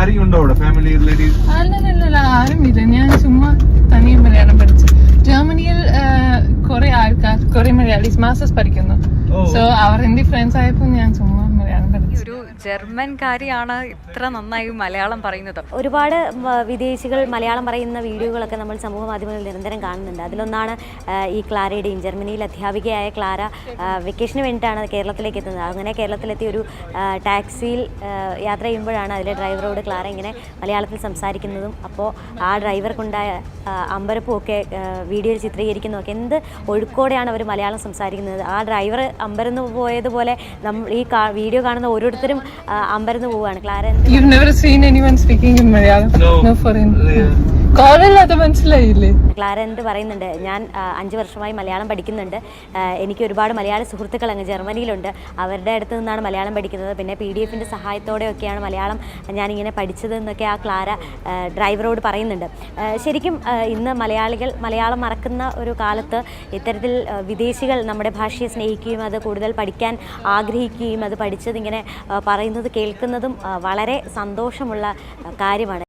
ആരെയും ഉണ്ടോ അവിടെ ഫാമിലി റിലേറ്റീവ്സ്? അല്ലല്ല ആരുമില്ല. ഞാൻ ചുമ്മാ തനിയെ മലയാളം പഠിച്ചു. ജർമ്മനിയിൽ കുറെ മലയാളീസ് മാസ്റ്റേഴ്സ് പഠിക്കുന്നു. സോ അവർ എന്റെ ഫ്രണ്ട്സ് ആയപ്പോൾ ഞാൻ ചുമ്മാ മലയാളം പഠിച്ചു. ഒരു ജർമ്മൻകാരിയാണ് ഇത്ര നന്നായി മലയാളം പറയുന്നത്. ഒരുപാട് വിദേശികൾ മലയാളം പറയുന്ന വീഡിയോകളൊക്കെ നമ്മൾ സമൂഹ മാധ്യമങ്ങളിൽ നിരന്തരം കാണുന്നുണ്ട്. അതിലൊന്നാണ് ഈ ക്ലാരയുടെയും. ജർമ്മനിയിൽ അധ്യാപികയായ ക്ലാര വെക്കേഷന് വേണ്ടിയിട്ടാണ് കേരളത്തിലേക്ക് എത്തുന്നത്. അങ്ങനെ കേരളത്തിലെത്തിയ ഒരു ടാക്സിയിൽ യാത്ര ചെയ്യുമ്പോഴാണ് അതിലെ ഡ്രൈവറോട് ക്ലാര ഇങ്ങനെ മലയാളത്തിൽ സംസാരിക്കുന്നതും അപ്പോൾ ആ ഡ്രൈവർക്കുണ്ടായ അമ്പരപ്പുമൊക്കെ വീഡിയോയിൽ ചിത്രീകരിക്കുന്നതൊക്കെ. എന്ത് ഒഴുക്കോടെയാണ് അവർ മലയാളം സംസാരിക്കുന്നത്. ആ ഡ്രൈവർ അമ്പരന്ന് പോയതുപോലെ നമ്മൾ ഈ വീഡിയോ കാണുന്ന ഓരോരുത്തരും അമ്പരന്ന് പോവുകയാണ്. Clara, You've never seen anyone speaking in Malayalam? No foreign. കോളില്ലാതെ മനസ്സിലായില്ലേ? ക്ലാര എന്ത് പറയുന്നുണ്ട്, ഞാൻ 5 വർഷമായി മലയാളം പഠിക്കുന്നുണ്ട്. എനിക്ക് ഒരുപാട് മലയാള സുഹൃത്തുക്കൾ അങ്ങ് ജർമ്മനിയിലുണ്ട്. അവരുടെ അടുത്ത് നിന്നാണ് മലയാളം പഠിക്കുന്നത്. പിന്നെ PDF-ൻ്റെ സഹായത്തോടെയൊക്കെയാണ് മലയാളം ഞാനിങ്ങനെ പഠിച്ചതെന്നൊക്കെ ആ ക്ലാര ഡ്രൈവറോട് പറയുന്നുണ്ട്. ശരിക്കും ഇന്ന് മലയാളികൾ മലയാളം മറക്കുന്ന ഒരു കാലത്ത് ഇത്തരത്തിൽ വിദേശികൾ നമ്മുടെ ഭാഷയെ സ്നേഹിക്കുകയും അത് കൂടുതൽ പഠിക്കാൻ ആഗ്രഹിക്കുകയും അത് പഠിച്ചതിങ്ങനെ പറയുന്നത് കേൾക്കുന്നതും വളരെ സന്തോഷമുള്ള കാര്യമാണ്.